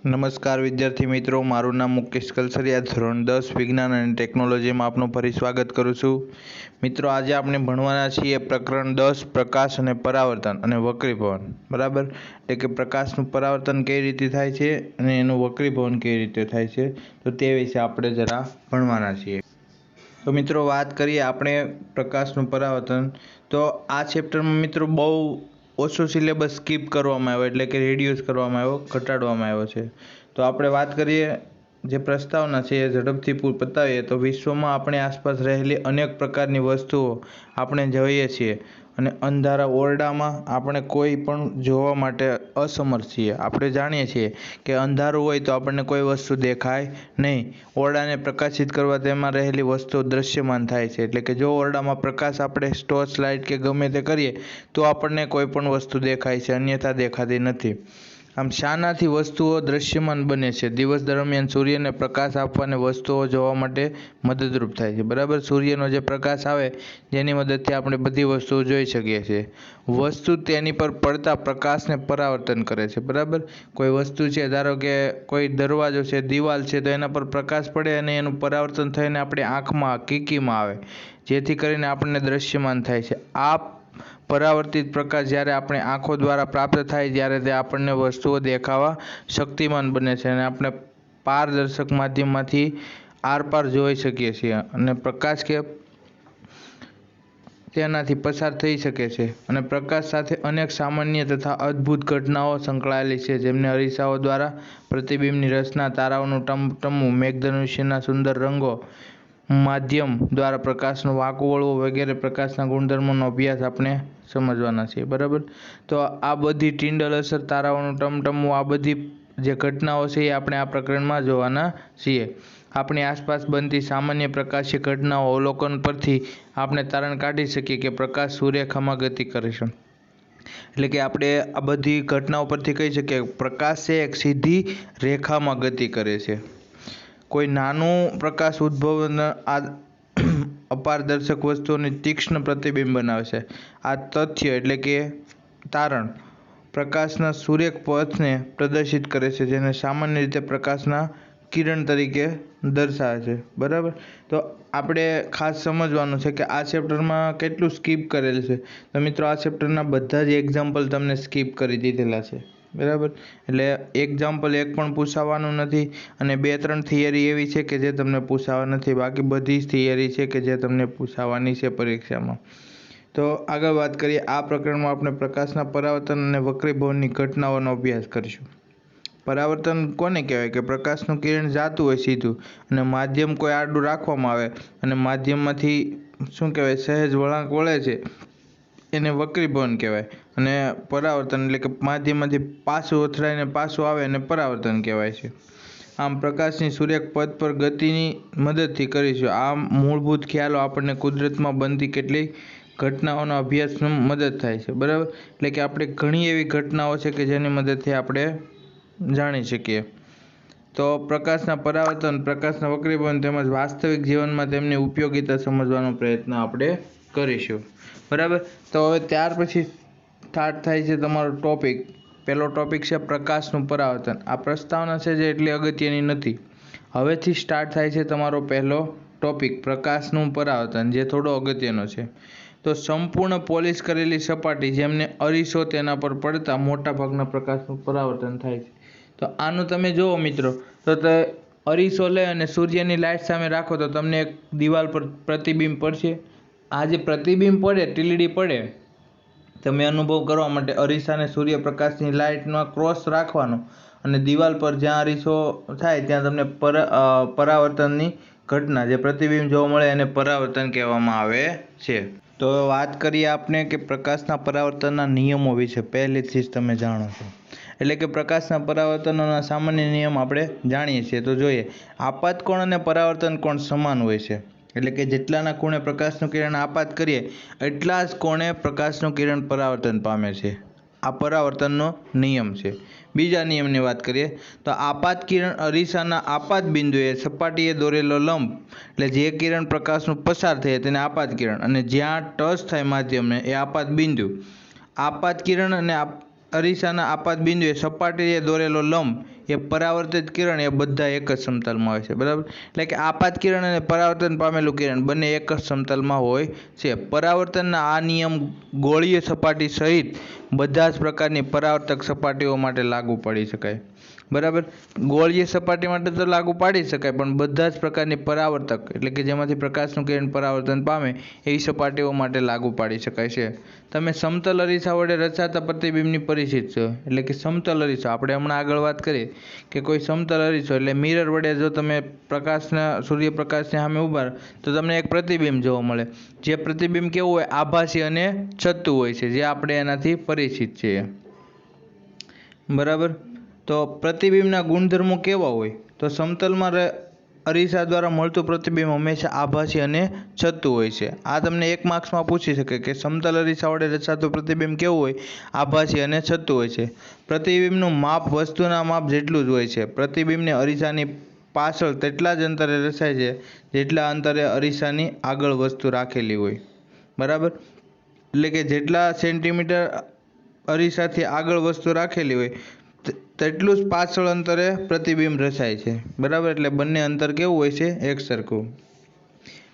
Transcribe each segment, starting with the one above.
નમસ્કાર વિદ્યાર્થી મિત્રો, મારું નામ મુકેશ કલસરિયા, ધોરણ 10 વિજ્ઞાન અને ટેકનોલોજીમાં આપનું ફરી સ્વાગત કરું છું. મિત્રો, આજે આપણે ભણવાના છીએ પ્રકરણ 10 પ્રકાશ અને પરાવર્તન અને વક્રીભવન. બરાબર, એટલે કે પ્રકાશનું પરાવર્તન કઈ રીતે થાય છે અને એનું વક્રીભવન કઈ રીતે થાય છે, તો તે વિશે આપણે જરા ભણવાના છીએ. તો મિત્રો, વાત કરીએ આપણે પ્રકાશનું પરાવર્તન. તો આ ચેપ્ટરમાં મિત્રો બહુ ઓછો સિલેબસ સ્કીપ કરવામાં આવ્યો, એટલે કે રિડ્યુસ કરવામાં આવ્યો, ઘટાડવામાં આવ્યો છે. તો આપણે વાત કરીએ જે પ્રસ્તાવના છે એ ઝડપથી પતાવીએ તો વિશ્વમાં આપણી આસપાસ રહેલી અનેક પ્રકારની વસ્તુઓ આપણે જોઈએ છીએ અને અંધારા ઓરડામાં આપણે કોઈ પણ જોવા માટે અસમર્થ છીએ. આપણે જાણીએ છીએ કે અંધારું હોય તો આપણને કોઈ વસ્તુ દેખાય નહીં. ઓરડાને પ્રકાશિત કરવા તેમાં રહેલી વસ્તુઓ દૃશ્યમાન થાય છે. એટલે કે જો ઓરડામાં પ્રકાશ આપણે ટોર્ચ લાઇટ કે ગમે તે કરીએ તો આપણને કોઈ પણ વસ્તુ દેખાય છે, અન્યથા દેખાતી નથી. આમ શાનાથી વસ્તુઓ દૃશ્યમાન બને છે? દિવસ દરમિયાન સૂર્યને પ્રકાશ આપવાને વસ્તુઓ જોવા માટે મદદરૂપ થાય છે. બરાબર, સૂર્યનો જે પ્રકાશ આવે જેની મદદથી આપણે બધી વસ્તુઓ જોઈ શકીએ છીએ. વસ્તુ તેની પર પડતા પ્રકાશને પરાવર્તન કરે છે. બરાબર, કોઈ વસ્તુ છે, ધારો કે કોઈ દરવાજો છે, દિવાલ છે, તો એના પર પ્રકાશ પડે અને એનું પરાવર્તન થઈને આપણી આંખમાં, કીકીમાં આવે, જેથી કરીને આપણને દૃશ્યમાન થાય છે. આ પરાવર્તિત પ્રકાશ જ્યારે આપણે આંખો દ્વારા પ્રાપ્ત થાય ત્યારે તે આપણને વસ્તુઓ દેખાવા શક્તિમાન બને છે અને આપણે પારદર્શક માધ્યમમાંથી આરપાર જોઈ શકીએ છીએ અને પ્રકાશ કે તેનાથી પસાર થઈ શકે છે. અને પ્રકાશ સાથે અનેક સામાન્ય તથા અદ્ભુત ઘટનાઓ સંકળાયેલી છે, જેમને અરીસાઓ દ્વારા પ્રતિબિંબની રચના, તારાઓનું ટમટમવું, મેઘધનુષ્યના સુંદર રંગો, માધ્યમ દ્વારા પ્રકાશનું વાંકું વળવું વગેરે પ્રકાશના ગુણધર્મોનો અભ્યાસ આપણે સમજવાના છીએ. બરાબર, તો આ બધી ટિંડલ અસર, તારાઓનું ટમટમવું, આ બધી જે ઘટનાઓ છે એ આપણે આ પ્રકરણમાં જોવાના છીએ. આપણી આસપાસ બનતી સામાન્ય પ્રકાશીય ઘટનાઓ અવલોકન પરથી આપણે તારણ કાઢી શકીએ કે પ્રકાશ સૂર્યરેખામાં ગતિ કરે છે. એટલે કે આપણે આ બધી ઘટનાઓ પરથી કહી શકીએ પ્રકાશ છે એક સીધી રેખામાં ગતિ કરે છે. કોઈ નાનું પ્રકાશ ઉદ્ભવ અપારદર્શક વસ્તુઓની તીક્ષ્ણ પ્રતિબિંબ બનાવે છે. આ તથ્ય એટલે કે તારણ પ્રકાશના સૂર્યપથને પ્રદર્શિત કરે છે, જેને સામાન્ય રીતે પ્રકાશના કિરણ તરીકે દર્શાવે છે. બરાબર, તો આપણે ખાસ સમજવાનું છે કે આ ચેપ્ટરમાં કેટલું સ્કીપ કરેલ છે. તો મિત્રો, આ ચેપ્ટરના બધા જ એક્ઝામ્પલ તમને સ્કીપ કરી દીધેલા છે. બરાબર, એટલે એક્ઝામ્પલ એક પણ પૂછાવાનું નથી અને 2-3 થિયરી એવી છે કે જે તમને પૂછાવા નથી, બાકી બધી જ થિયરી છે કે જે તમને પૂછાવાની છે પરીક્ષામાં. તો આગળ વાત કરીએ. આ પ્રકરણમાં આપણે પ્રકાશના પરાવર્તન અને વક્રીભવનની ઘટનાઓનો અભ્યાસ કરીશું. પરાવર્તન કોને કહેવાય? કે પ્રકાશનું કિરણ જાતું હોય સીધું અને માધ્યમ કોઈ આડું રાખવામાં આવે અને માધ્યમમાંથી શું કહેવાય, સહેજ વળાંક વળે છે, એને વક્રીભવન કહેવાય. અને પરાવર્તન એટલે કે માધ્યમમાંથી પાછું અથડાઈને પાછું આવે અને પરાવર્તન કહેવાય છે. આમ પ્રકાશની સૂર્યપથ પર ગતિની મદદથી કરીશું. આ મૂળભૂત ખ્યાલો આપણને કુદરતમાં બનતી કેટલીક ઘટનાઓના અભ્યાસમાં મદદ થાય છે. બરાબર, એટલે કે આપણે ઘણી એવી ઘટનાઓ છે કે જેની મદદથી આપણે જાણી શકીએ. તો પ્રકાશના પરાવર્તન, પ્રકાશના વક્રીભવન તેમજ વાસ્તવિક જીવનમાં તેમની ઉપયોગિતા સમજવાનો પ્રયત્ન આપણે કરીશું. બરાબર, તો હવે ત્યાર પછી સ્ટાર્ટ થાય છે તમારો ટોપિક. પહેલો ટોપિક છે પ્રકાશનું પરાવર્તન. આ પ્રસ્તાવના છે જે એટલી અગત્યની નથી. હવેથી સ્ટાર્ટ થાય છે તમારો પહેલો ટોપિક, પ્રકાશનું પરાવર્તન, જે થોડો અગત્યનો છે. તો સંપૂર્ણ પોલિશ કરેલી સપાટી જેમને અરીસો તેના પર પડતા મોટા ભાગના પ્રકાશનું પરાવર્તન થાય છે. તો આનું તમે જુઓ મિત્રો, તો તે અરીસો લે અને સૂર્યની લાઇટ સામે રાખો તો તમને એક દિવાલ પર પ્રતિબિંબ પડશે. આ જે પ્રતિબિંબ પડે, ટીલડી પડે, તમે અનુભવ કરવા માટે અરીસાને સૂર્યપ્રકાશની લાઇટનો ક્રોસ રાખવાનો અને દિવાલ પર જ્યાં અરીસો થાય ત્યાં તમને પરાવર્તનની ઘટના, જે પ્રતિબિંબ જોવા મળે એને પરાવર્તન કહેવામાં આવે છે. તો વાત કરીએ આપણે કે પ્રકાશના પરાવર્તનના નિયમો વિશે. પહેલેથી જ તમે જાણો છો, એટલે કે પ્રકાશના પરાવર્તનોના સામાન્ય નિયમ આપણે જાણીએ છીએ. તો જોઈએ, આપાત કોણ અને પરાવર્તન કોણ સમાન હોય છે. એટલે કે જેટલાના ખૂણે પ્રકાશનું કિરણ આપાત કરીએ એટલા જ કોણે પ્રકાશનું કિરણ પરાવર્તન પામે છે. આ પરાવર્તનનો નિયમ છે. બીજા નિયમની વાત કરીએ તો આપાત કિરણ અરીસાના આપાત બિંદુએ સપાટીએ દોરેલો લંબ, એટલે જે કિરણ પ્રકાશનું પસાર થાય તેને આપાત કિરણ, અને જ્યાં ટચ થાય માધ્યમને એ આપાત બિંદુ. આપાત કિરણ અને અરીસાના આપાત બિંદુએ સપાટીએ દોરેલો લંબ એ પરાવર્તિત કિરણ એ બધા એક જ સમતલમાં હોય છે, બરાબર। એટલે કે આપાત કિરણ અને પરાવર્તન પામેલું કિરણ બંને એક જ સમતલમાં હોય છે। પરાવર્તનના આ નિયમ ગોળીય સપાટી સહિત બધા જ પ્રકારની પરાવર્તક સપાટીઓ માટે લાગુ પાડી શકાય, બરાબર। ગોળીય સપાટી માટે તો લાગુ પાડી શકાય, પણ બધા જ પ્રકારની પરાવર્તક એટલે કે જેમાંથી પ્રકાશનું કિરણ પરાવર્તન પામે એવી સપાટીઓ માટે લાગુ પાડી શકાય છે। તમે સમતલ અરીસા વડે રચાતા પ્રતિબિંબની પરિચિત છો, એટલે કે સમતલ અરીસો આપણે હમણાં આગળ વાત કરી કે કોઈ સમતલ અરીસો એટલે મિરર વડે જો તમે પ્રકાશના સૂર્યપ્રકાશની સામે ઊભા તો તમને એક પ્રતિબિંબ જોવા મળે, જે પ્રતિબિંબ કેવું હોય, આભાસી અને છતું હોય છે, જે આપણે એનાથી પરિચિત છીએ, બરાબર। તો પ્રતિબિંબના ગુણધર્મો કેવા હોય, તો સમતલમાં અરીસા દ્વારા મળતું પ્રતિબિંબ હંમેશા આભાસી અને છતું હોય છે। આ તમને 1 માર્ક્સમાં પૂછી શકે કે સમતલ અરીસા વડે રચાતું પ્રતિબિંબ કેવું હોય, આભાસી અને છતું હોય છે। પ્રતિબિંબનું માપ વસ્તુના માપ જેટલું જ હોય છે। પ્રતિબિંબને અરીસાની પાછળ તેટલા જ અંતરે રચાય છે જેટલા અંતરે અરીસાની આગળ વસ્તુ રાખેલી હોય, બરાબર। એટલે કે જેટલા સેન્ટીમીટર અરીસાથી આગળ વસ્તુ રાખેલી હોય તેટલું જ પાછળ અંતરે પ્રતિબિંબ રચાય છે, બરાબર। એટલે બંને અંતર કેવું હોય છે, એક સરખું।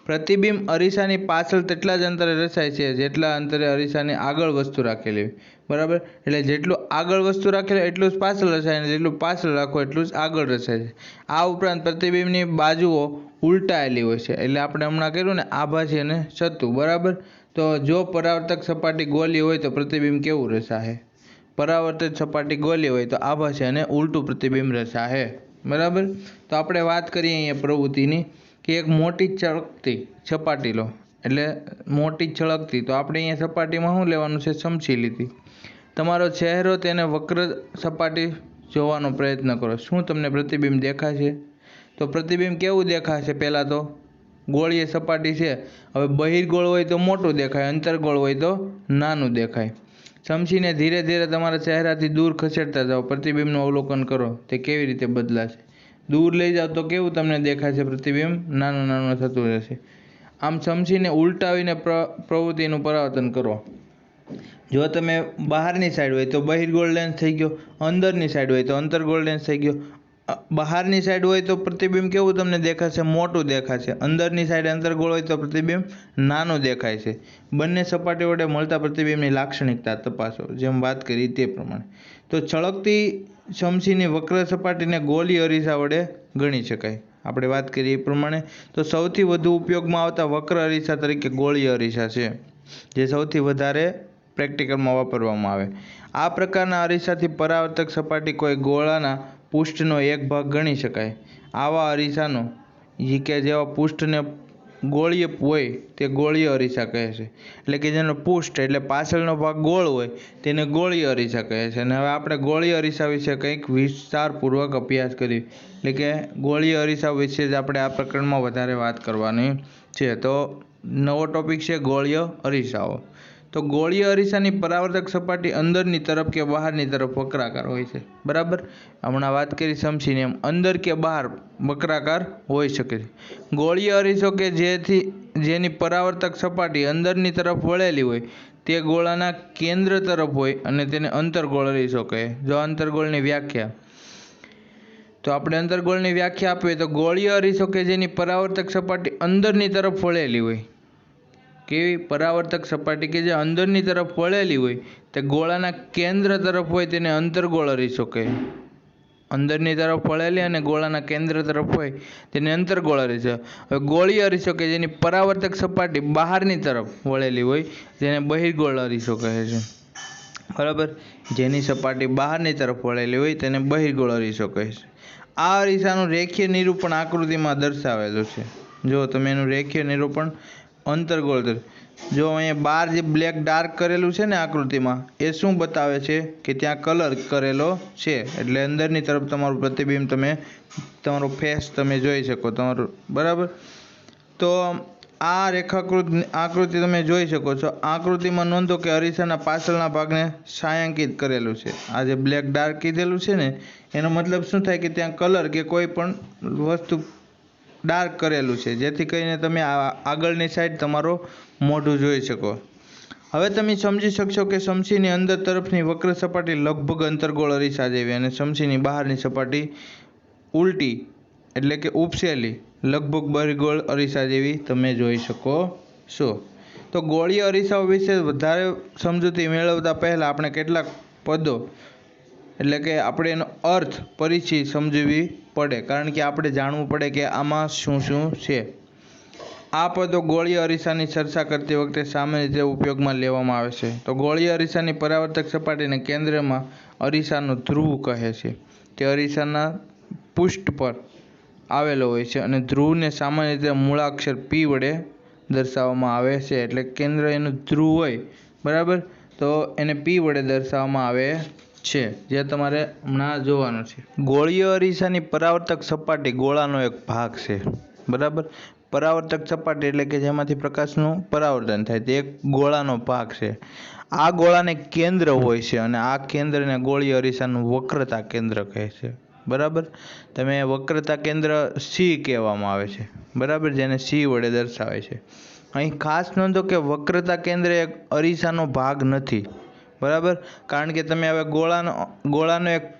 પ્રતિબિંબ અરીસાની પાછળ તેટલા જ અંતરે રચાય છે જેટલા અંતરે અરીસાની આગળ વસ્તુ રાખેલી હોય, બરાબર। એટલે જેટલું આગળ વસ્તુ રાખેલી હોય એટલું જ પાછળ રચાય અને જેટલું પાછળ રાખો એટલું જ આગળ રચાય છે। આ ઉપરાંત પ્રતિબિંબની બાજુઓ ઉલટાયેલી હોય છે, એટલે આપણે હમણાં કર્યું ને આભાસી અને છતું, બરાબર। તો જો પરાવર્તક સપાટી ગોલી હોય તો પ્રતિબિંબ કેવું રચાશે, પરાવર્તિત સપાટી ગોલી હોય તો આભાસી અને ઉલટું પ્રતિબિંબ રચાશે, બરાબર। તો આપણે વાત કરીએ અહીંયા પ્રવૃત્તિની કે એક મોટી ચળકતી સપાટી લો, એટલે મોટી છળકતી, તો આપણે અહીંયા સપાટીમાં શું લેવાનું છે, સમસી લીટી। તમારો ચહેરો તેને વક્ર સપાટી જોવાનો પ્રયત્ન કરો, શું તમને પ્રતિબિંબ દેખાશે, તો પ્રતિબિંબ કેવું દેખાશે, પહેલાં તો ગોળીય સપાટી છે, હવે બહિર્ગોળ હોય તો મોટું દેખાય, અંતર્ગોળ હોય તો નાનું દેખાય। સમસીને ધીરે ધીરે તમારા ચહેરાથી દૂર ખસેડતા જાઓ, પ્રતિબિંબનું અવલોકન કરો તે કેવી રીતે બદલાશે, દૂર લઈ જાઓ તો કેવું તમને દેખાશે, પ્રતિબિંબ નાનું નાનું થતું રહેશે। આમ સમસીને ઉલટાવીને પ્રવૃત્તિનું પરાવર્તન કરો। જો તમે બહારની સાઈડ હોય તો બહિર્ગોળ લેન્સ થઈ ગયો, અંદરની સાઈડ હોય તો અંતર્ગોળ લેન્સ થઈ ગયો। બહારની સાઈડ હોય તો પ્રતિબિંબ કેવું તમને દેખાશે, મોટું દેખાશે, અંદરની સાઈડ અંતર્ગોળ હોય તો પ્રતિબિંબ નાનું દેખાય છે। બંને સપાટી વડે મળતા પ્રતિબિંબની લાક્ષણિકતા તપાસો, જેમ વાત કરી તે પ્રમાણે। તો છળકતી સમસીની વક્ર સપાટીને ગોલી અરીસા વડે ગણી શકાય, આપણે વાત કરી એ પ્રમાણે। તો સૌથી વધુ ઉપયોગમાં આવતા વક્ર અરીસા તરીકે ગોળીય અરીસા છે, જે સૌથી વધારે પ્રેક્ટિકલમાં વાપરવામાં આવે। આ પ્રકારના અરીસાથી પરાવર્તક સપાટી કોઈ ગોળાના પૃષ્ઠનો એક ભાગ ગણી શકાય। આવા અરીસાનો કે જેવા પૃષ્ઠને ગોળીય હોય તે ગોળીય અરીસા કહે છે, એટલે કે જેનો પૃષ્ઠ એટલે પાછળનો ભાગ ગોળ હોય તેને ગોળીય અરીસા કહે છે। અને હવે આપણે ગોળીય અરીસા વિશે કંઈક વિસ્તારપૂર્વક અભ્યાસ કરીએ, એટલે કે ગોળીય અરીસા વિશે જ આપણે આ પ્રકરણમાં વધારે વાત કરવાની છે। તો નવો ટોપિક છે ગોળીય અરીસાઓ। તો ગોળીય અરીસાની પરાવર્તક સપાટી અંદરની તરફ કે બહારની તરફ વક્રાકાર હોય છે, બરાબર। હમણાં વાત કરી સમસીને એમ અંદર કે બહાર વક્રાકાર હોઈ શકે છે। ગોળીય અરીસો કે જેની પરાવર્તક સપાટી અંદરની તરફ વળેલી હોય તે ગોળાના કેન્દ્ર તરફ હોય અને તેને અંતર્ગોળ અરીસો કહે। જો અંતર્ગોળની વ્યાખ્યા, તો આપણે અંતર્ગોળની વ્યાખ્યા આપીએ તો ગોળીય અરીસો કે જેની પરાવર્તક સપાટી અંદરની તરફ વળેલી હોય, કેવી, પરાવર્તક સપાટી કે જે અંદરની તરફ વળેલી હોય તે ગોળાના કેન્દ્ર તરફ હોય તેને અંતર્ગોળ અરીસો કહે। અંદરની તરફ વળેલી અને ગોળાના કેન્દ્ર તરફ હોય તેને અંતર્ગોળ અરીસો। હવે ગોળીય અરીસો કે જેની પરાવર્તક સપાટી બહારની તરફ વળેલી હોય તેને બહિર્ગોળ અરીસો કહે છે, બરાબર। જેની સપાટી બહારની તરફ વળેલી હોય તેને બહિર્ગોળ અરીસો કહે છે। આ અરીસાનું રેખીય નિરૂપણ આકૃતિમાં દર્શાવેલું છે, જો તમે એનું રેખીય નિરૂપણ અંતર્ગોળ, જો અહીંયા બહાર જે બ્લેક ડાર્ક કરેલું છે ને આકૃતિમાં, એ શું બતાવે છે કે ત્યાં કલર કરેલો છે, એટલે અંદરની તરફ તમારું પ્રતિબિંબ તમારો ફેસ તમે જોઈ શકો તમારું, બરાબર। તો આ આકૃતિ તમે જોઈ શકો છો। આકૃતિમાં નોંધો કે અરીસાના પાછળના ભાગને છાંયાંકિત કરેલું છે। આ જે બ્લેક ડાર્ક કીધેલું છે ને એનો મતલબ શું થાય કે ત્યાં કલર કે કોઈ પણ વસ્તુ ડાર્ક કરેલું છે, જેથી કરીને તમે આગળની સાઈડ તમારો મોઢું જોઈ શકો। હવે તમે સમજી શકશો કે સમસીની અંદર તરફની વક્ર સપાટી લગભગ અંતર્ગોળ અરીસા જેવી અને સમસીની બહારની સપાટી ઉલટી એટલે કે ઉપસેલી લગભગ બહિર્ગોળ અરીસા જેવી તમે જોઈ શકો છો. તો ગોળીય અરીસાઓ વિશે વધારે સમજૂતી મેળવતા પહેલાં આપણે કેટલાક પદો એટલે કે આપણે એનો અર્થ પરિચય સમજવી પડે, કારણ કે આપણે જાણવું પડે કે આમાં શું શું છે. આ પદો ગોળીય અરીસાની ચર્ચા કરતી વખતે સામાન્ય રીતે ઉપયોગમાં લેવામાં આવે છે. તો ગોળીય અરીસાની પરાવર્તક સપાટીને કેન્દ્રમાં અરીસાનો ધ્રુવ કહે છે. તે અરીસાના પૃષ્ઠ પર આવેલો હોય છે અને ધ્રુવને સામાન્ય રીતે મૂળાક્ષર P વડે દર્શાવવામાં આવે છે. એટલે કેન્દ્ર એનું ધ્રુવ હોય, બરાબર, તો એને P વડે દર્શાવવામાં આવે છે, જે તમારે હમણાં જોવાનું છે. ગોળીય અરીસાની પરાવર્તક સપાટી ગોળાનો એક ભાગ છે, બરાબર. પરાવર્તક સપાટી એટલે કે જેમાંથી પ્રકાશનું પરાવર્તન થાય તે એક ગોળાનો ભાગ છે. આ ગોળાને કેન્દ્ર હોય છે અને આ કેન્દ્રને ગોળીય અરીસાનું વક્રતા કેન્દ્ર કહે છે, બરાબર. તમે વક્રતા કેન્દ્ર C કહેવામાં આવે છે, બરાબર, જેને C વડે દર્શાવે છે. અહીં ખાસ નોંધો કે વક્રતા કેન્દ્ર એક અરીસાનો ભાગ નથી, બરાબર, કારણ કે તમે હવે ગોળાનો એક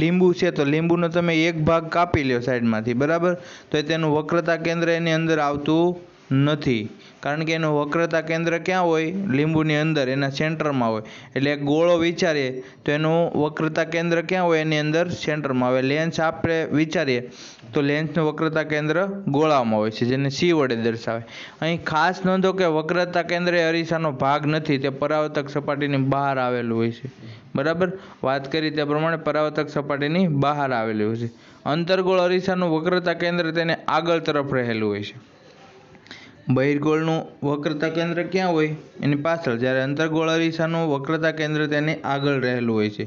લીંબુ છે તો લીંબુનો તમે એક ભાગ કાપી લ્યો સાઈડમાંથી, બરાબર, તો તેનું વક્રતા કેન્દ્ર એની અંદર આવતું નથી, કારણ કે એનું વક્રતા કેન્દ્ર ક્યાં હોય? લીંબુની અંદર, એના સેન્ટરમાં હોય. એટલે એક ગોળો વિચારીએ તો એનું વક્રતા કેન્દ્ર ક્યાં હોય? એની અંદર સેન્ટરમાં. હવે લેન્સ આપણે વિચારીએ તો લેન્સનું વક્રતા કેન્દ્ર ગોળામાં હોય છે, જેને C વડે દર્શાવે. અહીં ખાસ નોંધો કે વક્રતા કેન્દ્ર એ અરીસાનો ભાગ નથી, તે પરાવર્તક સપાટીની બહાર આવેલું હોય છે, બરાબર. વાત કરી તે પ્રમાણે પરાવર્તક સપાટીની બહાર આવેલું હોય છે. અંતર્ગોળ અરીસાનું વક્રતા કેન્દ્ર તેને આગળ તરફ રહેલું હોય છે. બહિર્ગોળનું વક્રતા કેન્દ્ર ક્યાં હોય? એની પાછળ. જ્યારે અંતર્ગોળ અરીસાનું વક્રતા કેન્દ્ર તેની આગળ રહેલું હોય છે.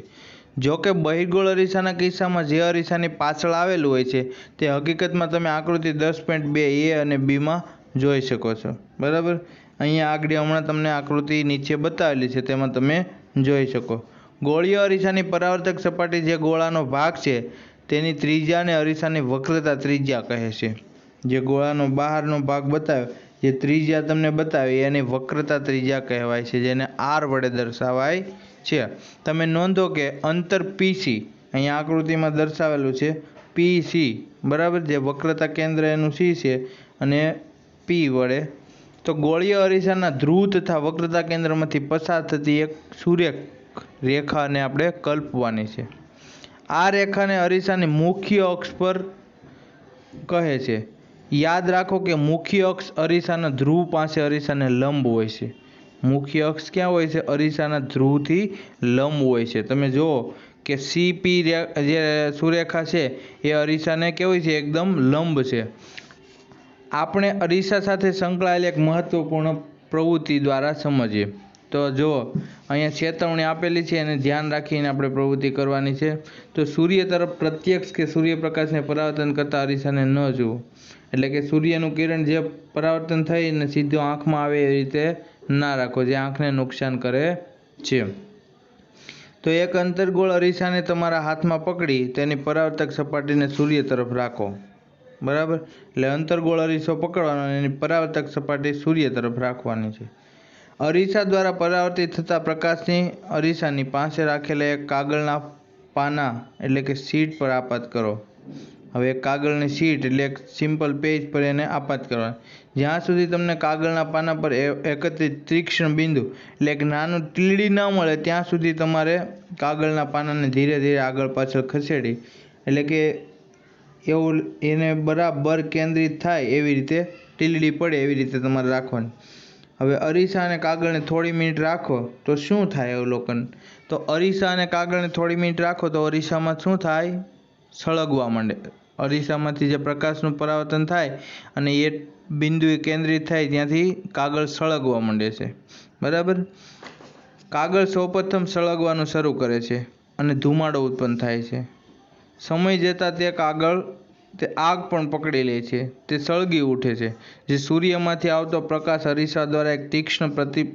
જો કે બહિર્ગોળ અરીસાના કિસ્સામાં જે અરીસાની પાછળ આવેલું હોય છે તે હકીકતમાં તમે આકૃતિ 10.2a અને b માં જોઈ શકો છો, બરાબર. અહીંયા આગળ હમણાં તમને આકૃતિ નીચે બતાવેલી છે તેમાં તમે જોઈ શકો. ગોળીય અરીસાની પરાવર્તક સપાટી જે ગોળાનો ભાગ છે તેની ત્રિજ્યાને અરીસાની વક્રતા ત્રિજ્યા કહે છે. જે ગોળાનો બહારનો ભાગ બતાવ્યો, જે ત્રિજ્યા તમને બતાવી એની વક્રતા ત્રિજ્યા કહેવાય છે, જેને R વડે દર્શાવાય છે. તમે નોંધો કે અંતર PC અહીંયા આકૃતિમાં દર્શાવેલું છે PC, બરાબર, જે વક્રતા કેન્દ્ર એનું C છે અને P વડે. તો ગોળીય અરીસાના ધ્રુવ તથા વક્રતા કેન્દ્રમાંથી પસાર થતી એક સૂર્યક રેખાને આપણે કલ્પવાની છે. આ રેખાને અરીસાની મુખ્ય અક્ષ પર કહે છે. યાદ રાખો કે મુખ્ય અક્ષ અરીસાના ધ્રુવ પાસે અરીસાને લંબ હોય છે. મુખ્ય અક્ષ ક્યાં હોય છે? અરીસાના ધ્રુવથી લંબ હોય છે. તમે જુઓ કે CP જે સુરેખા છે એ અરીસાને કેવી છે? એકદમ લંબ છે. આપણે અરીસા સાથે સંકળાયેલ એક મહત્વપૂર્ણ પ્રવૃત્તિ દ્વારા સમજીએ. તો જુઓ, અહીંયા ચેતવણી આપેલી છે અને ધ્યાન રાખીને આપણે પ્રવૃત્તિ કરવાની છે. તો સૂર્ય તરફ પ્રત્યક્ષ કે સૂર્યપ્રકાશને પરાવર્તન કરતા અરીસાને ન જુઓ. એટલે કે સૂર્યનું કિરણ જે પરાવર્તન થઈને સીધું આંખમાં આવે એ રીતે ના રાખો, જે આંખને નુકસાન કરે છે. તો એક અંતર્ગોળ અરીસાને તમારા હાથમાં પકડી તેની પરાવર્તક સપાટીને સૂર્ય તરફ રાખો, બરાબર. એટલે અંતર્ગોળ અરીસો પકડવાનો અને એની પરાવર્તક સપાટી સૂર્ય તરફ રાખવાની છે. અરીસા દ્વારા પરાવર્તિત થતા પ્રકાશની અરીસાની પાસે રાખેલા એક કાગળના પાના એટલે કે શીટ પર આપાત કરો. હવે કાગળની શીટ એટલે એક સિમ્પલ પેજ પર એને આપાત કરવાની. જ્યાં સુધી તમને કાગળના પાના પર એકત્રિત તીક્ષ્ણ બિંદુ એટલે એક નાનું તીડી ન મળે ત્યાં સુધી તમારે કાગળના પાનાને ધીરે ધીરે આગળ પાછળ ખસેડી, એટલે કે એવું એને બરાબર કેન્દ્રિત થાય એવી રીતે ટીલડી પડે એવી રીતે તમારે રાખવાની. હવે અરીસા અને કાગળને થોડી મિનિટ રાખો તો શું થાય અવલોકન? તો અરીસા અને કાગળને થોડી મિનિટ રાખો તો અરીસામાં શું થાય? સળગવા માંડે. અરીસામાંથી જે પ્રકાશનું પરાવર્તન થાય અને એ બિંદુએ કેન્દ્રિત થાય ત્યાંથી કાગળ સળગવા માંડે છે, બરાબર. કાગળ સૌપ્રથમ સળગવાનું શરૂ કરે છે અને ધુમાડો ઉત્પન્ન થાય છે. સમય જતાં તે કાગળ તે આગ પણ પકડી લે છે, તે સળગી ઉઠે છે. જે સૂર્યમાંથી આવતો પ્રકાશ અરીસા દ્વારા એક તીક્ષ્ણ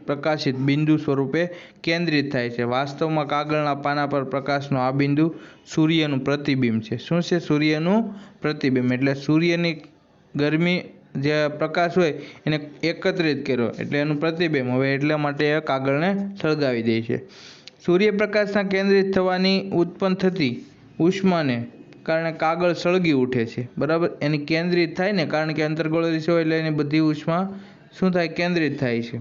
પ્રકાશિત બિંદુ સ્વરૂપે કેન્દ્રિત થાય છે. વાસ્તવમાં કાગળના પાના પર પ્રકાશનો આ બિંદુ સૂર્યનું પ્રતિબિંબ છે. શું છે? સૂર્યનું પ્રતિબિંબ. એટલે સૂર્યની ગરમી જે પ્રકાશ હોય એને એકત્રિત કર્યો એટલે એનું પ્રતિબિંબ. હવે એટલા માટે એ કાગળને સળગાવી દે છે. સૂર્યપ્રકાશના કેન્દ્રિત થવાની ઉત્પન્ન થતી ઉષ્માને કારણે કાગળ સળગી ઉઠે છે. બરાબર, એની કેન્દ્રિત થાય ને, કારણ કે અંતર્ગોળ અરીસો એટલે એની બધી ઉષ્મા શું થાય? કેન્દ્રિત થાય છે.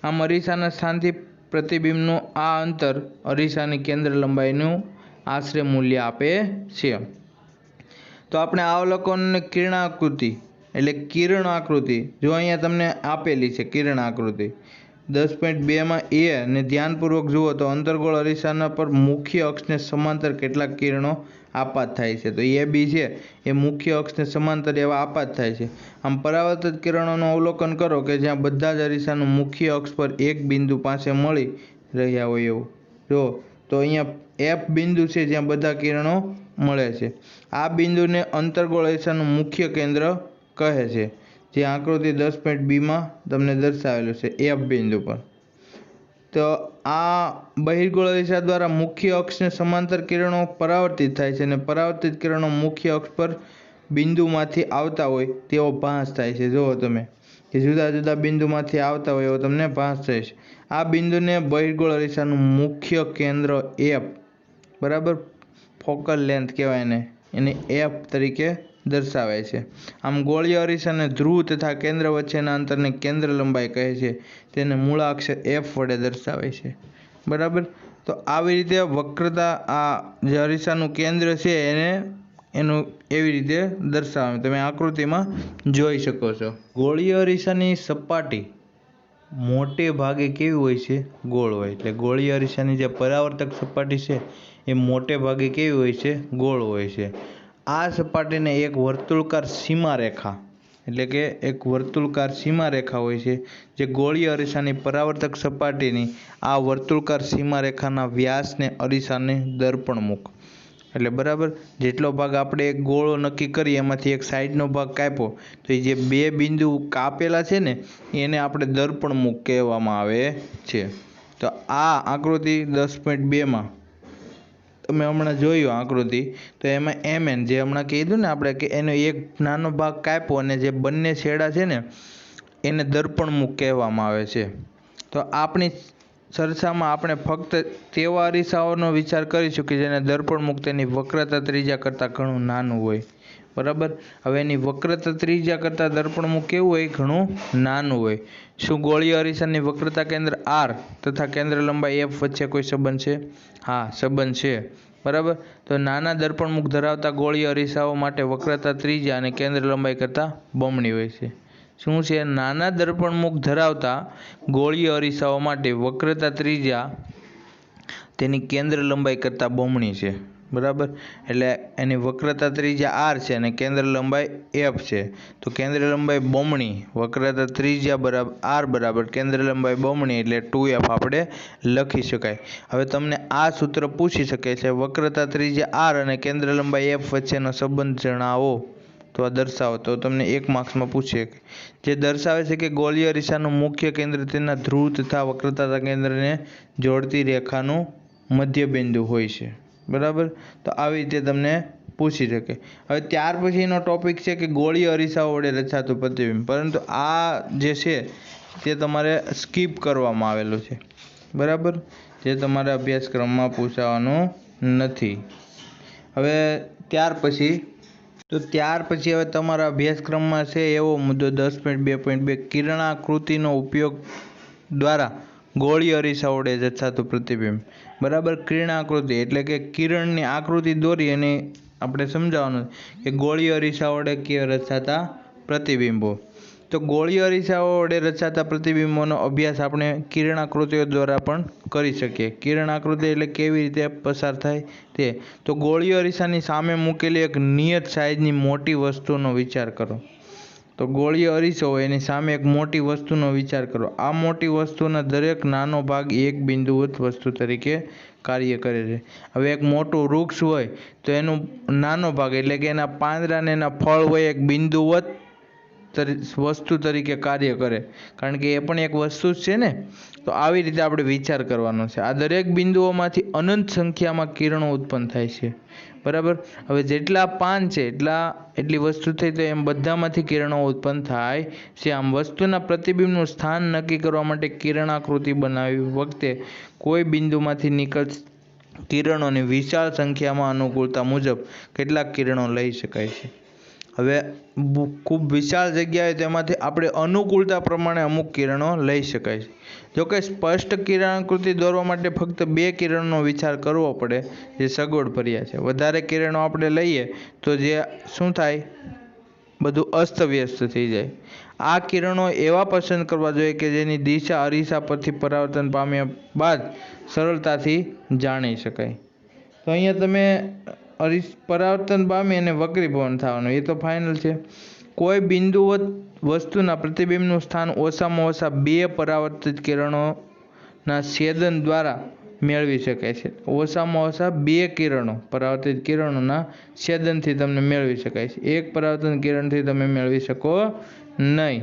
આમ અરીસાના સ્થાનથી પ્રતિબિંબનું આ અંતર અરીસાની કેન્દ્ર લંબાઈનું આશરે મૂલ્ય આપે છે. તો આપણે અવલોકનને કિરણાકૃતિ એટલે કિરણ આકૃતિ જો અહીંયા તમને આપેલી છે. કિરણ આકૃતિ 10.2 ને ધ્યાનપૂર્વક જુઓ તો અંતર્ગોળ અરીસાના પર મુખ્ય અક્ષને સમાંતર કેટલાક કિરણો આપાત થાય છે. તો એ બી છે એ મુખ્ય અક્ષને સમાંતર એવા આપાત થાય છે. આમ પરાવર્તિત કિરણોનું અવલોકન કરો કે જ્યાં બધા જ અરીસાનું મુખ્ય અક્ષ પર એક બિંદુ પાસે મળી રહ્યા હોય એવું. જો તો અહીંયા એફ બિંદુ છે જ્યાં બધા કિરણો મળે છે. આ બિંદુને અંતર્ગોળ અરીસાનું મુખ્ય કેન્દ્ર કહે છે, જે આકૃતિ 10.2 તમને દર્શાવેલું છે એફ બિંદુ પર. તો આ બહિર્ગોળ અરીસા દ્વારા મુખ્ય અક્ષને સમાંતર કિરણો પરાવર્તિત થાય છે અને પરાવર્તિત કિરણો મુખ્ય અક્ષ પર બિંદુમાંથી આવતા હોય તેવો ભાસ થાય છે. જુઓ તમે કે જુદા જુદા બિંદુમાંથી આવતા હોય એવો તમને ભાસ થાય છે. આ બિંદુને બહિર્ગોળ અરીસાનું મુખ્ય કેન્દ્ર એફ, બરાબર, ફોકલ લેન્થ કહેવાય એને એફ તરીકે દર્શાવે છે. આમ ગોળીય અરીસાને ધ્રુવ તથા કેન્દ્ર વચ્ચેના અંતરને કેન્દ્ર લંબાઈ કહે છે. તેને મૂળાક્ષર એફ વડે દર્શાવે છે. બરાબર, તો આવી રીતે વક્રતા આ જે અરીસાનું કેન્દ્ર છે એનું એવી રીતે દર્શાવવાનું તમે આકૃતિમાં જોઈ શકો છો. ગોળીય અરીસાની સપાટી મોટે ભાગે કેવી હોય છે? ગોળ હોય. એટલે ગોળીય અરીસાની જે પરાવર્તક સપાટી છે એ મોટે ભાગે કેવી હોય છે? ગોળ હોય છે. આ સપાટીને એક વર્તુળાકાર સીમારેખા એટલે કે એક વર્તુળાકાર સીમારેખા હોય છે, જે ગોળીય અરીસાની પરાવર્તક સપાટીની આ વર્તુળાકાર સીમારેખાના વ્યાસને અરીસાને દર્પણમુખ એટલે બરાબર જેટલો ભાગ આપણે એક ગોળો નક્કી કરીએ એમાંથી એક સાઈડનો ભાગ કાપ્યો તો એ જે બે બિંદુ કાપેલા છે ને એને આપણે દર્પણમુખ કહેવામાં આવે છે. તો આ આકૃતિ 10.2 તમે હમણાં જોયું આકૃતિ, તો એમાં એમએન જે હમણાં કીધું ને આપણે કે એનો એક નાનો ભાગ કાપ્યો અને જે બંને છેડા છે ને એને દર્પણમુખ કહેવામાં આવે છે. તો આપણી ચર્ચામાં આપણે ફક્ત તેવા અરીસાઓનો વિચાર કરીશું કે જેને દર્પણમુખ તેની વક્રતા ત્રિજ્યા કરતાં ઘણું નાનું હોય. બરાબર, હવે એની વક્રતા ત્રિજ્યા કરતાં દર્પણમુખ કેવું હોય? ઘણું નાનું હોય. શું ગોળીય અરીસાની વક્રતા કેન્દ્ર આર તથા કેન્દ્ર લંબાઈ એફ વચ્ચે કોઈ સંબંધ છે? હા, સંબંધ છે. બરાબર, તો નાના દર્પણમુખ ધરાવતા ગોળીય અરીસાઓ માટે વક્રતા ત્રિજ્યા અને કેન્દ્ર લંબાઈ કરતાં બમણી હોય છે. શું છે? નાના દર્પણમુખ ધરાવતા ગોળીય અરીસાઓ માટે વક્રતા ત્રિજ્યા તેની કેન્દ્ર લંબાઈ કરતાં બમણી છે. બરાબર, એટલે એની વક્રતા ત્રિજ્યા આર છે અને કેન્દ્ર લંબાઈ એફ છે. તો કેન્દ્ર લંબાઈ બમણી, વક્રતા ત્રિજ્યા બરાબર આર બરાબર કેન્દ્ર લંબાઈ બમણી એટલે 2f આપણે લખી શકાય. હવે તમને આ સૂત્ર પૂછી શકે છે વક્રતા ત્રિજ્યા આર અને કેન્દ્ર લંબાઈ એફ વચ્ચેનો સંબંધ જણાવો તો આ દર્શાવો. તો તમને 1 માર્ક્સમાં પૂછે જે દર્શાવે છે કે ગોળીય અરીસાનું મુખ્ય કેન્દ્ર તેના ધ્રુવ તથા વક્રતા કેન્દ્રને જોડતી રેખાનું મધ્યબિંદુ હોય છે. બરાબર, તો આવી રીતે તમને પૂછી શકે. હવે ત્યાર પછીનો ટોપિક છે કે ગોળીય અરીસાઓ વડે રચાતું પ્રતિબિંબ, પરંતુ આ જે છે તે તમારે સ્કીપ કરવામાં આવેલું છે. બરાબર, જે તમારા અભ્યાસક્રમમાં પૂછાવાનું નથી. હવે ત્યાર પછી હવે તમારા અભ્યાસક્રમમાં છે એવો મુદ્દો 10.2.2 કિરણાકૃતિનો ઉપયોગ દ્વારા ગોળીય અરીસા વડે રચાતું પ્રતિબિંબ. બરાબર, કિરણાકૃતિ એટલે કે કિરણની આકૃતિ દોરી અને આપણે સમજાવવાનું કે ગોળીય અરીસા વડે કેવા રચાતા પ્રતિબિંબો. તો ગોળીય અરીસાઓ વડે રચાતા પ્રતિબિંબોનો અભ્યાસ આપણે કિરણાકૃતિઓ દ્વારા પણ કરી શકીએ. કિરણાકૃતિ એટલે કેવી રીતે પસાર થાય તે. તો ગોળીય અરીસાની સામે મૂકેલી એક નિયત સાઇઝની મોટી વસ્તુનો વિચાર કરો. તો ગોળીય અરીસો હોય એની સામે એક મોટી વસ્તુનો વિચાર કરો. આ મોટી વસ્તુના દરેક નાનો ભાગ એક બિંદુવત વસ્તુ તરીકે કાર્ય કરે છે. હવે એક મોટું વૃક્ષ હોય તો એનો નાનો ભાગ એટલે કે એના પાંદડા ને એના ફળ હોય એક બિંદુવત વસ્તુ તરીકે કાર્ય કરે, કારણ કે એ પણ એક વસ્તુ જ છે ને. તો આવી રીતે આપણે વિચાર કરવાનો છે. આ દરેક બિંદુઓમાંથી અનંત સંખ્યામાં કિરણો ઉત્પન્ન થાય છે, બરાબર. હવે જેટલા પાન છે એટલી વસ્તુ થઈ, તો એમ બધામાંથી કિરણો ઉત્પન્ન થાય છે. આમ વસ્તુના પ્રતિબિંબનું સ્થાન નક્કી કરવા માટે કિરણાકૃતિ બનાવી વખતે કોઈ બિંદુમાંથી નીકળતી કિરણોની વિશાળ સંખ્યામાં અનુકૂળતા મુજબ કેટલાક કિરણો લઈ શકાય છે. હવે ખૂબ વિશાળ જગ્યાએ તેમાંથી આપણે અનુકૂળતા પ્રમાણે અમુક કિરણો લઈ શકાય છે. જોકે સ્પષ્ટ કિરણાકૃતિ દોરવા માટે ફક્ત 2 કિરણોનો વિચાર કરવો પડે, જે સગવડ ભર્યા છે. વધારે કિરણો આપણે લઈએ તો જે શું થાય, બધું અસ્તવ્યસ્ત થઈ જાય. આ કિરણો એવા પસંદ કરવા જોઈએ કે જેની દિશા અરીસા પરથી પરાવર્તન પામ્યા બાદ સરળતાથી જાણી શકાય. તો અહીંયા તમે પરાવર્તન પામી અને વક્રીભવન થવાનું, એ તો ફાઇનલ છે. કોઈ બિંદુવત વસ્તુના પ્રતિબિંબનું સ્થાન ઓછામાં ઓછા 2 પરાવર્તિત કિરણોના છેદન દ્વારા મેળવી શકાય છે. ઓછામાં ઓછા 2 કિરણો પરાવર્તિત કિરણોના છેદનથી તમને મેળવી શકાય છે. એક પરાવર્તન કિરણથી તમે મેળવી શકો નહીં.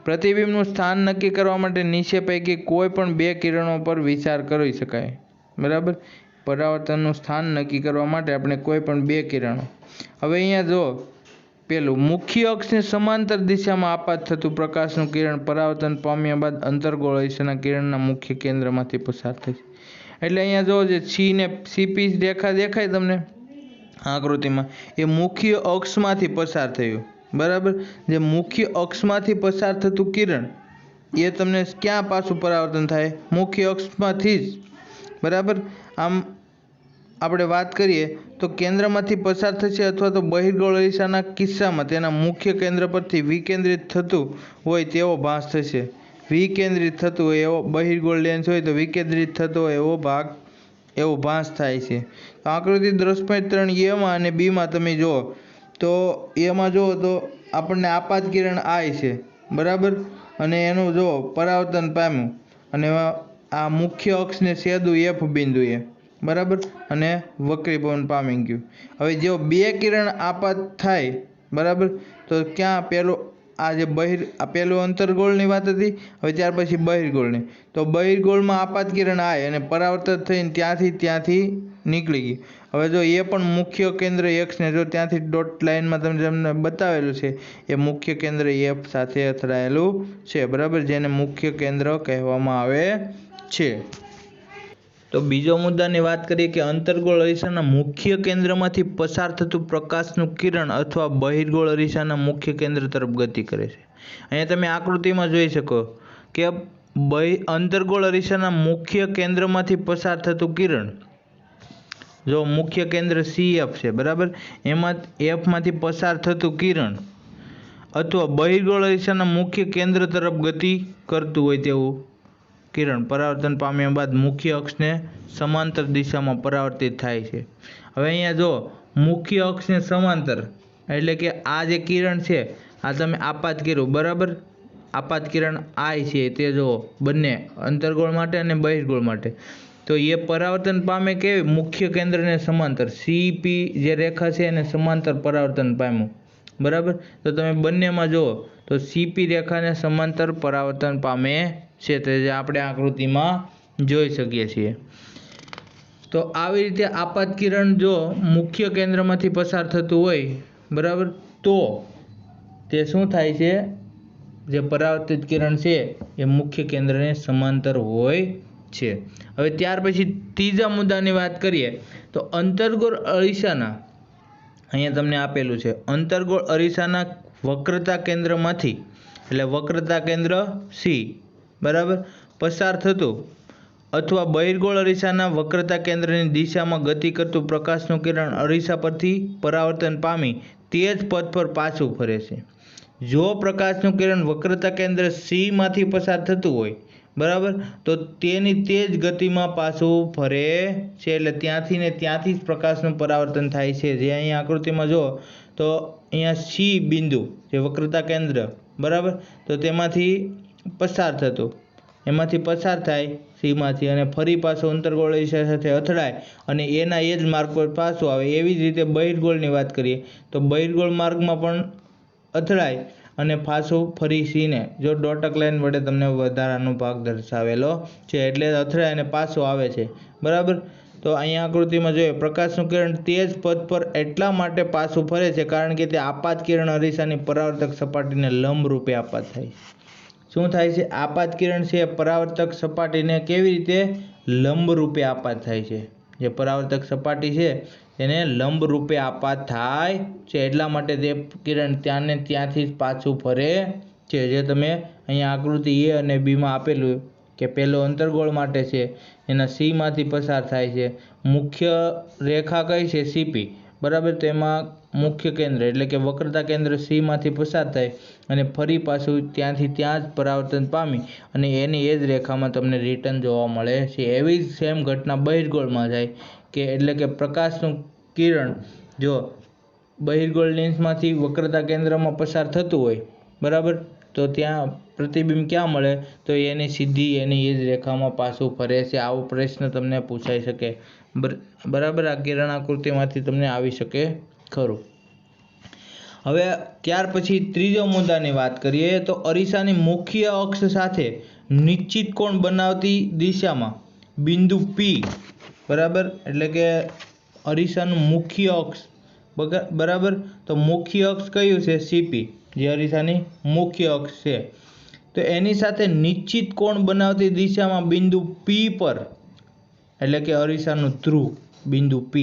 પ્રતિબિંબનું સ્થાન નક્કી કરવા માટે નીચે પૈકી કોઈ પણ 2 કિરણો પર વિચાર કરી શકાય, બરાબર. પરાવર્તનનું સ્થાન નક્કી કરવા માટે આપણે કોઈ પણ 2 કિરણો. હવે અહીંયા જો પેલું, મુખ્ય અક્ષને સમાંતર દિશામાં આપાત થતું પ્રકાશનું કિરણ પરાવર્તન પામ્યા બાદ અંતર્ગોળ અરીસાના કિરણના મુખ્ય કેન્દ્રમાંથી પસાર થાય છે. એટલે અહીંયા જો જે સીપી રેખા દેખાય તમને આકૃતિમાં, એ મુખ્ય અક્ષમાંથી પસાર થયું, બરાબર. જે મુખ્ય અક્ષમાંથી પસાર થતું કિરણ એ તમને ક્યાં પાછું પરાવર્તન થાય, મુખ્ય અક્ષમાંથી જ, બરાબર. આમ આપણે વાત કરીએ તો કેન્દ્રમાંથી પસાર થશે, અથવા તો બહિર્ગોળ અરીસાના કિસ્સામાં તેના મુખ્ય કેન્દ્ર પરથી વિકેન્દ્રિત થતું હોય તેવો ભાસ થશે. વિકેન્દ્રિત થતું હોય એવો બહિર્ગોળ લેન્સ હોય તો વિકેન્દ્રિત થતો હોય એવો ભાસ થાય છે. આકૃતિ 10.3 અને બીમાં તમે જુઓ તો એમાં જુઓ તો આપણને આપાત કિરણ આય છે, બરાબર. અને એનું જો પરાવર્તન પામ્યું અને આ મુખ્ય અક્ષને છેદું એફ બિંદુએ, બરાબર, અને વક્રીભવન પામી ગયું. હવે જો 2 કિરણ આપાત થાય, બરાબર, તો ક્યાં પેલું આ જે પેલું અંતર્ગોળની વાત હતી, હવે ત્યાર પછી બહિર્ગોળની. તો બહિર્ગોળમાં આપાત કિરણ આય અને પરાવર્તિત થઈને ત્યાંથી નીકળી ગઈ. હવે જો એ પણ મુખ્ય કેન્દ્ર એક્સને જો ત્યાંથી ડોટ લાઇનમાં તમને બતાવેલું છે, એ મુખ્ય કેન્દ્ર એફ સાથે અથડાયેલું છે, બરાબર, જેને મુખ્ય કેન્દ્ર કહેવામાં આવે છે. તો બીજો મુદ્દાની વાત કરીએ કે અંતર્ગોળ અરીસાના મુખ્ય કેન્દ્રમાંથી પસાર થતું પ્રકાશનું કિરણ અથવા બહિર્ગોળ અરીસાના મુખ્ય કેન્દ્ર તરફ ગતિ કરે છે. અહીંયા તમે આકૃતિમાં જોઈ શકો કે અંતર્ગોળ અરીસાના મુખ્ય કેન્દ્રમાંથી પસાર થતું કિરણ, જો મુખ્ય કેન્દ્ર CF છે, બરાબર, એમાં એફમાંથી પસાર થતું કિરણ અથવા બહિર્ગોળ અરીસાના મુખ્ય કેન્દ્ર તરફ ગતિ કરતું હોય તેવું કિરણ પરાવર્તન પામ્યા બાદ મુખ્ય અક્ષને સમાંતર દિશામાં પરાવર્તિત થાય છે. હવે અહીંયા જો મુખ્ય અક્ષને સમાંતર એટલે કે આ જે કિરણ છે, આ તમે આપાત કર્યું, બરાબર. આપાત કિરણ આય છે તે જો બંને અંતર્ગોળ માટે અને બહિર્ગોળ માટે, તો એ પરાવર્તન પામે કેવી, મુખ્ય કેન્દ્રને સમાંતર. CP જે રેખા છે એને સમાંતર પરાવર્તન પામ્યું, બરાબર. તો તમે બંનેમાં જુઓ તો CP રેખાને સમાંતર પરાવર્તન પામે છે, તે જે આપણે આકૃતિમાં જોઈ શકીએ છીએ. તો આવી રીતે આપાત કિરણ જો મુખ્ય કેન્દ્રમાંથી પસાર થતું હોય, બરાબર, તો તે શું થાય છે, જે પરાવર્તિત કિરણ છે એ મુખ્ય કેન્દ્રને સમાંતર હોય છે. હવે ત્યાર પછી ત્રીજા મુદ્દાની વાત કરીએ તો અંતર્ગોળ અરીસાના, અહીંયા તમને આપેલું છે, અંતર્ગોળ અરીસાના વક્રતા કેન્દ્રમાંથી, એટલે વક્રતા કેન્દ્ર C, બરાબર, પસાર થતું અથવા બહિર્ગોળ અરીસાના વક્રતા કેન્દ્રની દિશામાં ગતિ કરતું પ્રકાશનું કિરણ અરીસા પરથી પરાવર્તન પામી તે જ પથ પર પાછું ફરે છે. જો પ્રકાશનું કિરણ વક્રતા કેન્દ્ર C માંથી પસાર થતું હોય, બરાબર, તો તેની તે જ ગતિમાં પાછું ફરે છે. એટલે ત્યાંથી ને ત્યાંથી જ પ્રકાશનું પરાવર્તન થાય છે. જે અહીંયા આકૃતિમાં જો તો અહીંયા C બિંદુ જે વક્રતા કેન્દ્ર, બરાબર, તો તેમાંથી પસાર થતું, એમાંથી પસાર થાય સીમાંથી અને ફરી પાછો અંતર્ગોળ અરીસા સાથે અથડાય અને એના એ જ માર્ગ પર પાછું આવે. એવી જ રીતે બહિર્ગોળની વાત કરીએ તો બહિર્ગોળ માર્ગમાં પણ અથડાય અને પાછું ફરી સીને જો ડોટક લાઈન વડે તમને વધારાનો ભાગ દર્શાવેલો છે એટલે અથડાય અને પાછો આવે છે, બરાબર. તો અહીંયા આકૃતિમાં જોઈએ પ્રકાશનું કિરણ તે જ પથ પર એટલા માટે પાછું ફરે છે કારણ કે તે આપાત કિરણ અરીસાની પરાવર્તક સપાટીને લંબ રૂપે આપાત થાય છે. શું થાય છે? આપાત કિરણ છે પરાવર્તક સપાટીને કેવી રીતે લંબ રૂપે આપાત થાય છે. જે પરાવર્તક સપાટી છે તેને લંબ રૂપે આપાત થાય છે એટલા માટે તે કિરણ ત્યાંને ત્યાંથી જ પાછું ફરે છે. જે તમે અહીંયા આકૃતિ એ અને બીમાં આપેલું કે પહેલો અંતર્ગોળ માટે છે એના સી માંથી પસાર થાય છે. મુખ્ય રેખા કઈ છે? સીપી, બરાબર. તેમાં મુખ્ય કેન્દ્ર એટલે કે વક્રતા કેન્દ્ર સી માંથી પસાર થાય અને ફરી પાછું ત્યાંથી ત્યાં જ પરાવર્તન પામી અને એની એ જ રેખામાં તમને રિટર્ન જોવા મળે છે. એવી જ સેમ ઘટના બહિર્ગોળમાં થાય કે એટલે કે પ્રકાશનું કિરણ જો બહિર્ગોળ લેન્સમાંથી વક્રતા કેન્દ્રમાં પસાર થતું હોય, બરાબર, તો ત્યાં પ્રતિબિંબ ક્યાં મળે? તો એની સીધી એની એ જ રેખામાં પાછું ફરે છે. આવો પ્રશ્ન તમને પૂછાઈ શકે, બરાબર. આ કિરણ આકૃતિમાંથી તમને આવી શકે ખરું. હવે ત્યાર પછી ત્રીજો મુદ્દાની વાત કરીએ તો અરીસાની મુખ્ય અક્ષ સાથે નિશ્ચિત કોણ બનાવતી દિશામાં બિંદુ P, બરાબર, એટલે કે અરીસાનું મુખ્ય અક્ષ, બરાબર. તો મુખ્ય અક્ષ કયું છે? CP, જે અરીસાની મુખ્ય અક્ષ છે. તો એની સાથે નિશ્ચિત કોણ બનાવતી દિશામાં બિંદુ P પર એટલે કે અરીસાનું ધ્રુવ બિંદુ P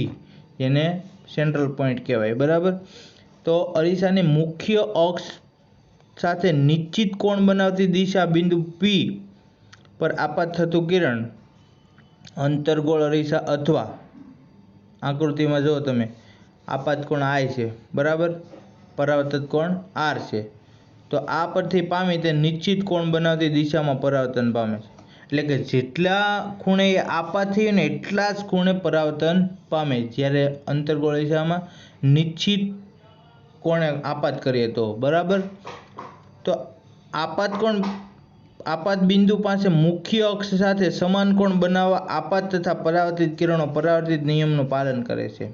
જેને સેન્ટ્રલ પોઈન્ટ કહેવાય, બરાબર. તો અરીસાની મુખ્ય અક્ષ સાથે નિશ્ચિત કોણ બનાવતી દિશા બિંદુ P પર આપાત થતું કિરણ અંતર્ગોળ અરીસા અથવા આકૃતિમાં જો તમે આપાત કોણ I છે, બરાબર, પરાવર્તક કોણ R છે. તો આ પરથી પામી તે નિશ્ચિત કોણ બનાવતી દિશામાં પરાવર્તન પામે છે. એટલે કે જેટલા ખૂણે આપાત થયું ને એટલા જ ખૂણે પરાવર્તન પામે. જ્યારે અંતર્ગોળ દિશામાં નિશ્ચિત કોણે આપાત કરીએ તો, બરાબર. તો આપાત બિંદુ પાસે મુખ્ય અક્ષ સાથે સમાન કોણ બનાવવા આપાત તથા પરાવર્તિત કિરણો પરાવર્તિત નિયમનું પાલન કરે છે.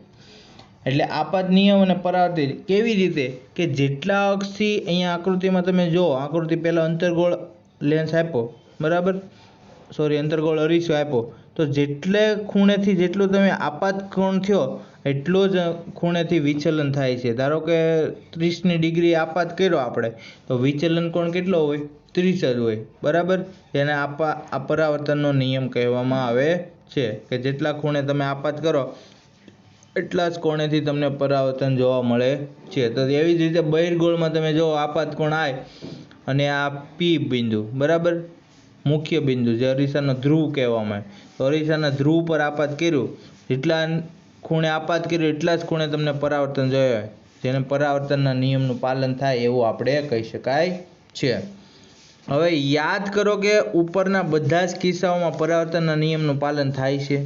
એટલે આપાત નિયમ અને પરાવર્તિત કેવી રીતે કે જેટલા અક્ષથી અહીંયા આકૃતિમાં તમે જો આકૃતિ પહેલા અંતર્ગોળ લેન્સ આપ્યો, બરાબર, અંતર્ગોળ અરીસો આપ્યો, તો જેટલે ખૂણેથી જેટલું તમે આપાત કોણ થયો એટલો જ ખૂણેથી વિચલન થાય છે. ધારો કે 30ની ડિગ્રી આપાત કર્યો આપણે તો વિચલન કોણ કેટલો હોય? 30 જ હોય, બરાબર. જેને આ પરાવર્તનનો નિયમ કહેવામાં આવે છે કે જેટલા ખૂણે તમે આપાત કરો એટલા જ કોણેથી તમને પરાવર્તન જોવા મળે છે. તો એવી જ રીતે બહિર્ગોળમાં તમે જો આપાત કોણ I અને આ P બિંદુ, બરાબર, મુખ્ય બિંદુ જે અરીસાનો ધ્રુવ કહેવામાં આવે, તો અરીસાના ધ્રુવ પર આપાત કર્યું, જેટલા ખૂણે આપાત કર્યું એટલા જ ખૂણે તમને પરાવર્તન જોયા, જેને પરાવર્તનના નિયમનું પાલન થાય એવું આપણે કહી શકાય છે. હવે યાદ કરો કે ઉપરના બધા જ કિસ્સાઓમાં પરાવર્તનના નિયમનું પાલન થાય છે.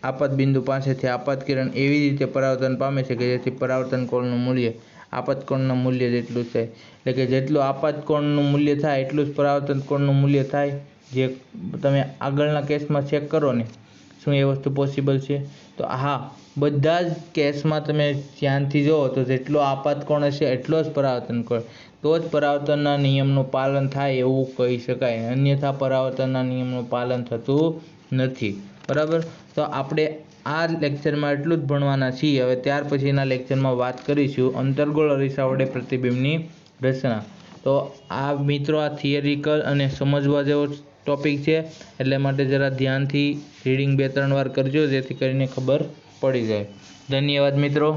આપાત બિંદુ પાસેથી આપાત કિરણ એવી રીતે પરાવર્તન પામે છે કે જેથી પરાવર્તન કોણનું મૂલ્ય આપાત કોણના મૂલ્ય જેટલું છે. એટલે કે જેટલું આપાત કોણનું મૂલ્ય થાય એટલું જ પરાવર્તન કોણનું મૂલ્ય થાય. જે તમે આગળના કેસમાં ચેક કરો ને શું એ વસ્તુ પોસિબલ છે? તો હા, બધા જ કેસમાં તમે ધ્યાનથી જુઓ તો જેટલો આપાત કોણ હશે એટલો જ પરાવર્તન કોણ, તો જ પરાવર્તનના નિયમનું પાલન થાય એવું કહી શકાય. અન્યથા પરાવર્તનના નિયમનું પાલન થતું નથી, બરાબર. તો આપણે આ લેક્ચરમાં એટલું જ ભણવાના છીએ. હવે ત્યાર પછીના લેક્ચરમાં વાત કરીશું અંતર્ગોળ અરીસા વડે પ્રતિબિંબની રચના. તો આ મિત્રો આ થિયરિકલ અને સમજવા જેવો ટોપિક છે, એટલે માટે જરા ધ્યાનથી રીડિંગ 2-3 વાર કરજો જેથી કરીને ખબર પડી જાય. ધન્યવાદ મિત્રો.